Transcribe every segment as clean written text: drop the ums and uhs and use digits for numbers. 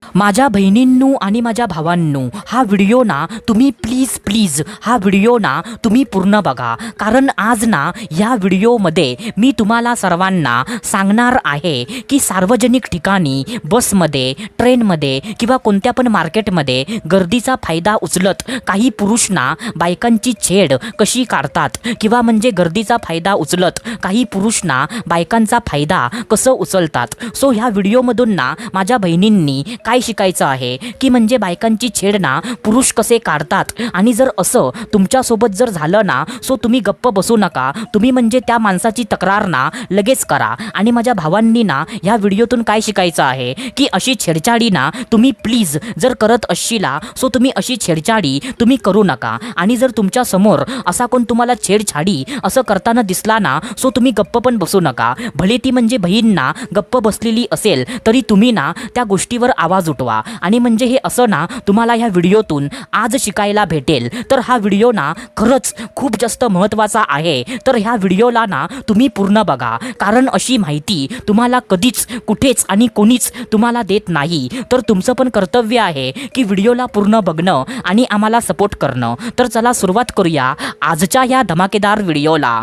माझ्या बहिणींनो आणि माझ्या भावांनो, हा व्हिडिओ ना तुम्ही प्लीज हा व्हिडिओ ना तुम्ही पूर्ण बघा. कारण आज ना या व्हिडिओमध्ये मी तुम्हाला सर्वांना सांगणार आहे की सार्वजनिक ठिकाणी बसमध्ये, ट्रेनमध्ये किंवा कोणत्या पण मार्केटमध्ये गर्दीचा फायदा उचलत काही पुरुष ना बायकांची छेड कशी काढतात, किंवा म्हणजे गर्दीचा फायदा उचलत काही पुरुष ना बायकांचा फायदा कसं उचलतात. सो ह्या व्हिडिओमधून ना माझ्या बहिणींनी काय शिकायचं आहे की म्हणजे बायकांची छेड ना पुरुष कसे काढतात. आणि जर असं तुमच्यासोबत जर झालं ना, सो तुम्ही गप्प बसू नका. तुम्ही म्हणजे त्या माणसाची तक्रार ना लगेच करा. आणि माझ्या भावांनी ना ह्या व्हिडिओतून काय शिकायचं आहे की अशी छेडछाडी ना तुम्ही प्लीज जर करत असशीला, सो तुम्ही अशी छेडछाडी तुम्ही करू नका. आणि जर तुमच्या समोर असा कोण तुम्हाला छेडछाडी असं करताना दिसला ना, सो तुम्ही गप्प पण बसू नका. भले ती म्हणजे बहीण ना गप्प बसलेली असेल तरी तुम्ही ना त्या गोष्टीवर आवाज उठवा. आणि म्हणजे हे असं ना तुम्हाला ह्या व्हिडिओतून आज शिकायला भेटेल. तर हा व्हिडिओ ना खरंच खूप जास्त महत्त्वाचा आहे. तर ह्या व्हिडिओला ना तुम्ही पूर्ण बघा. कारण अशी माहिती तुम्हाला कधीच कुठेच आणि कोणीच तुम्हाला देत नाही. तर तुमचं पण कर्तव्य आहे की व्हिडिओला पूर्ण बघणं आणि आम्हाला सपोर्ट करणं. तर चला सुरुवात करूया आजच्या ह्या धमाकेदार व्हिडिओला.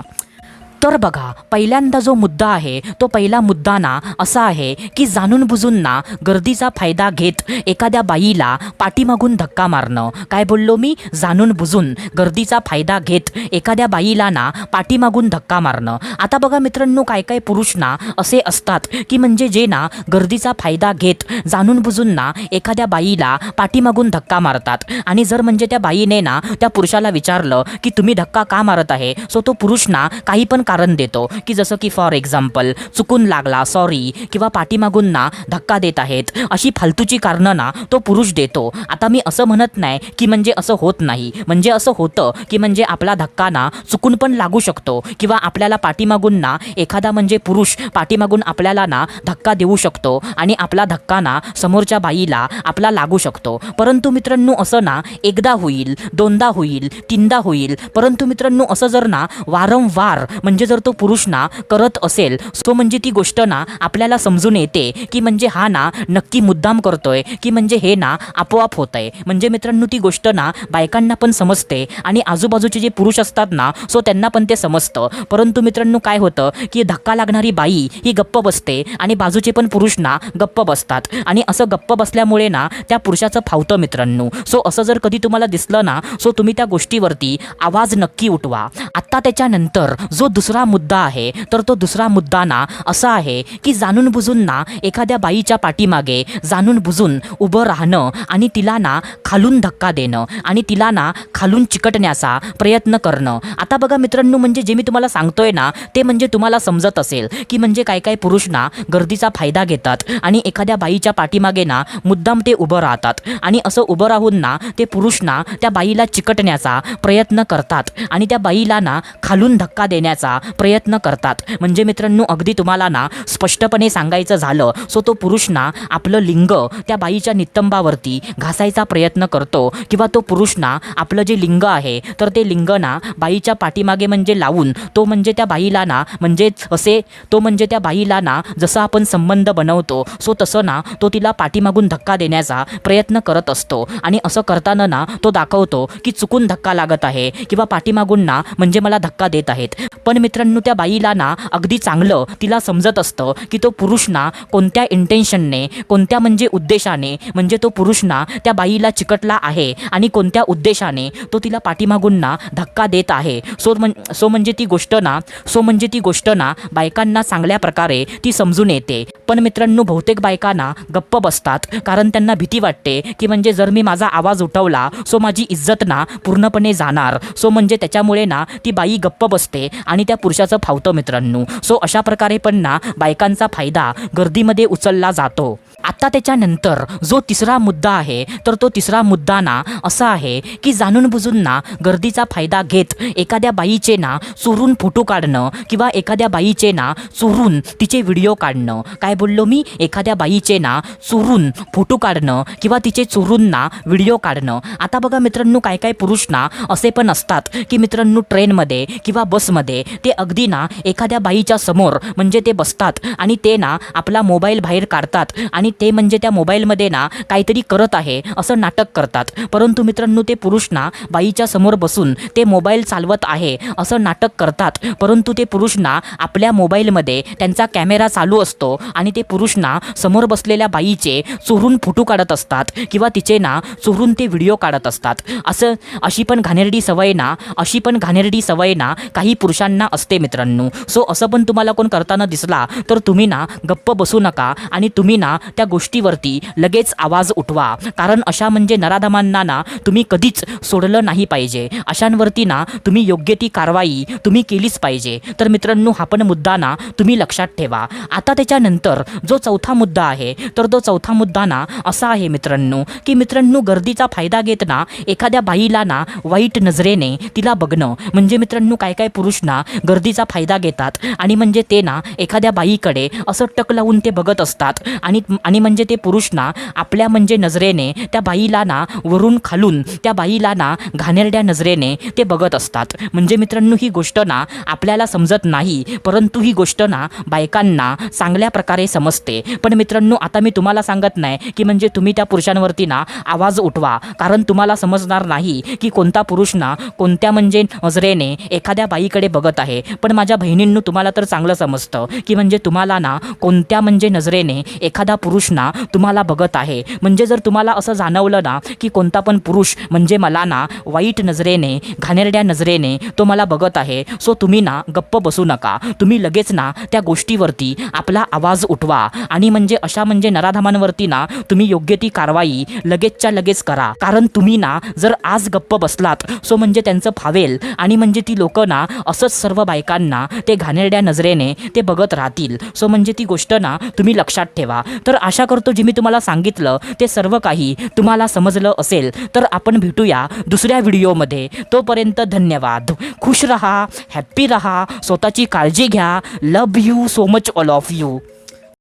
तर बघा, पहिल्यांदा जो मुद्दा आहे तो पहिला मुद्दा ना असा आहे की जाणून बुजून ना गर्दीचा फायदा घेत एखाद्या बाईला पाठीमागून धक्का मारणं. काय बोललो मी? जाणून बुजून गर्दीचा फायदा घेत एखाद्या बाईला ना पाठीमागून धक्का मारणं. आता बघा मित्रांनो, काय काय पुरुष ना असे असतात की म्हणजे जे ना गर्दीचा फायदा घेत जाणून बुजून ना एखाद्या बाईला पाठीमागून धक्का मारतात. आणि जर म्हणजे त्या बाईने ना त्या पुरुषाला विचारलं की तुम्ही धक्का का मारत आहे, सो तो पुरुष ना काही पण कारण देतो की जसं की फॉर एक्झाम्पल चुकून लागला, सॉरी, किंवा पाठीमागून ना धक्का देत आहेत, अशी फालतूची कारणं ना तो पुरुष देतो. आता मी असं म्हणत नाही की म्हणजे असं होत नाही. म्हणजे असं होतं की म्हणजे आपला धक्का ना चुकून पण लागू शकतो, किंवा आपल्याला पाठीमागून ना एखादा म्हणजे पुरुष पाठीमागून आपल्याला ना धक्का देऊ शकतो आणि आपला धक्का ना समोरच्या बाईला आपला लागू शकतो. परंतु मित्रांनो असं ना एकदा होईल, दोनदा होईल, तीनदा होईल. परंतु मित्रांनो असं जर ना वारंवार म्हणजे जर तो पुरुष ना करत असेल, सो म्हणजे ती गोष्ट ना आपल्याला समजून येते की म्हणजे हा ना नक्की मुद्दाम करतोय, की म्हणजे हे ना आपोआप होतंय. म्हणजे मित्रांनो ती गोष्ट ना बायकांना पण समजते आणि आजूबाजूचे जे पुरुष असतात ना, सो त्यांना पण ते समजतं. परंतु मित्रांनो काय होतं की धक्का लागणारी बाई ही गप्प बसते आणि बाजूचे पण पुरुष ना गप्प बसतात. आणि असं गप्प बसल्यामुळे ना त्या पुरुषाचं फावतं मित्रांनो. सो असं जर कधी तुम्हाला दिसलं ना, सो तुम्ही त्या गोष्टीवरती आवाज नक्की उठवा. आता त्याच्यानंतर जो दुसरा मुद्दा आहे, तर तो दुसरा मुद्दा ना असा आहे की जाणून बुजून ना एखाद्या बाईच्या पाठीमागे जाणून बुजून उभं राहणं आणि तिला ना खालून धक्का देणं आणि तिला ना खालून चिकटण्याचा प्रयत्न करणं. आता बघा मित्रांनो, म्हणजे जे मी तुम्हाला सांगतोय ना ते म्हणजे तुम्हाला समजत असेल की म्हणजे काय काय पुरुष ना गर्दीचा फायदा घेतात आणि एखाद्या बाईच्या पाठीमागे ना मुद्दाम ते उभं राहतात. आणि असं उभं राहून ना ते पुरुष ना त्या बाईला चिकटण्याचा प्रयत्न करतात आणि त्या बाईला ना खालून धक्का देण्याचा प्रयत्न करतात. म्हणजे मित्रांनो अगदी तुम्हाला ना स्पष्टपणे सांगायचं झालं, सो तो पुरुष ना आपलं लिंग त्या बाईच्या नितंबावरती घासायचा प्रयत्न करतो, किंवा तो पुरुष ना आपलं जे लिंग आहे तर ते लिंग ना बाईच्या पाठीमागे म्हणजे लावून तो म्हणजे त्या बाईला ना म्हणजे असे तो म्हणजे त्या बाईला ना जसं आपण संबंध बनवतो, सो तसं ना तो तिला पाठीमागून धक्का देण्याचा प्रयत्न करत असतो. आणि असं करताना ना तो दाखवतो की चुकून धक्का लागत आहे किंवा पाठीमागून ना म्हणजे मला धक्का देत आहेत. पण मित्रांनो त्या बाईला ना अगदी चांगलं तिला समजत असतं की तो पुरुष ना कोणत्या इंटेन्शनने, कोणत्या म्हणजे उद्देशाने म्हणजे तो पुरुष ना त्या बाईला चिकटला आहे आणि कोणत्या उद्देशाने तो तिला पाठीमागून ना धक्का देत आहे. सो म्हणजे ती गोष्ट ना बायकांना चांगल्या प्रकारे ती समजून येते. पण मित्रांनो बहुतेक बायकांना गप्प बसतात, कारण त्यांना भीती वाटते की म्हणजे जर मी माझा आवाज उठवला सो माझी इज्जत ना पूर्णपणे जाणार. सो म्हणजे त्याच्यामुळे ना ती बाई गप्प बसते आणि त्या पुरुषाचं फावतं मित्रांनो. सो अशा प्रकारे पण ना बायकांचा फायदा गर्दीमध्ये उचलला जातो. आता त्याच्यानंतर जो तिसरा मुद्दा आहे, तर तो तिसरा मुद्दा ना असा आहे की जाणून बुजून ना गर्दीचा फायदा घेत एखाद्या बाईचे ना चोरून फोटो काढणं, किंवा एखाद्या बाईचे ना चोरून तिचे व्हिडिओ काढणं. काय बोललो मी? एखाद्या बाईचे ना चोरून फोटो काढणं किंवा तिचे चोरून ना व्हिडिओ काढणं. आता बघा मित्रांनो काय काय पुरुष ना असे पण असतात की मित्रांनो ट्रेनमध्ये किंवा बसमध्ये ते अगदी ना एखाद्या बाईच्या समोर म्हणजे ते बसतात आणि ते ना आपला मोबाईल बाहेर काढतात आणि आणि ते म्हणजे त्या मोबाईलमध्ये ना काहीतरी करत आहे असं नाटक करतात. परंतु मित्रांनो ते पुरुष ना बाईच्या समोर बसून ते मोबाईल चालवत आहे असं नाटक करतात. परंतु ते पुरुष ना आपल्या मोबाईलमध्ये त्यांचा कॅमेरा चालू असतो आणि ते पुरुष ना समोर बसलेल्या बाईचे चोरून फोटो काढत असतात किंवा तिचे ना चोरून ते व्हिडिओ काढत असतात. अशी पण घाणेरडी सवय ना काही पुरुषांना असते मित्रांनो. सो असं पण तुम्हाला कोण करताना दिसला तर तुम्ही ना गप्प बसू नका आणि तुम्ही ना त्या गोष्टीवरती लगेच आवाज उठवा. कारण अशा म्हणजे नराधमांना ना तुम्ही कधीच सोडलं नाही पाहिजे. अशांवरती ना तुम्ही योग्य ती कारवाई तुम्ही केलीच पाहिजे. तर मित्रांनो हा पण मुद्दा ना तुम्ही लक्षात ठेवा. आता त्याच्यानंतर जो चौथा मुद्दा आहे तर तो चौथा मुद्दा ना असा आहे मित्रांनो की मित्रांनो गर्दीचा फायदा घेत ना एखाद्या बाईला ना वाईट नजरेने तिला बघणं. म्हणजे मित्रांनो काय काय पुरुष ना गर्दीचा फायदा घेतात आणि म्हणजे ते ना एखाद्या बाईकडे असं टक लावून ते बघत असतात आणि म्हणजे ते पुरुष ना आपल्या म्हणजे नजरेने त्या बाईला ना वरून खालून त्या बाईला ना घाणेरड्या नजरेने ते बघत असतात. म्हणजे मित्रांनो ही गोष्ट ना आपल्याला समजत नाही परंतु ही गोष्ट ना बायकांना चांगल्या प्रकारे समजते. पण मित्रांनो आता मी तुम्हाला सांगत नाही की म्हणजे तुम्ही त्या पुरुषांवरती ना आवाज उठवा. कारण तुम्हाला समजणार नाही की कोणता पुरुष ना कोणत्या म्हणजे नजरेने एखाद्या बाईकडे बघत आहे. पण माझ्या बहिणींनो तुम्हाला तर चांगलं समजतं की म्हणजे तुम्हाला ना कोणत्या म्हणजे नजरेने एखादा पुरुष ना तुम्हाला बघत आहे. म्हणजे जर तुम्हाला असं जाणवलं ना की कोणता पण पुरुष म्हणजे मला ना वाईट नजरेने घाणेरड्या नजरेने तो मला बघत आहे सो तुम्ही ना गप्प बसू नका. तुम्ही लगेच ना त्या गोष्टीवरती आपला आवाज उठवा आणि म्हणजे अशा म्हणजे नराधमांवरती ना तुम्ही योग्य ती कारवाई लगेचच्या लगेच करा. कारण तुम्ही ना जर आज गप्प बसलात सो म्हणजे त्यांचं फावेल आणि म्हणजे ती लोक ना असंच सर्व बायकांना ते घाणेरड्या नजरेने ते बघत राहतील. सो म्हणजे ती गोष्ट ना तुम्ही लक्षात ठेवा. तर आशा करतो जे मी तुम्हाला सांगितलं ते सर्व काही तुम्हाला समजलं असेल. तर आपण भेटूया दुसऱ्या व्हिडिओमध्ये. तोपर्यंत धन्यवाद. खुश रहा, हॅप्पी रहा, स्वतःची काळजी घ्या. Love you so much all of you.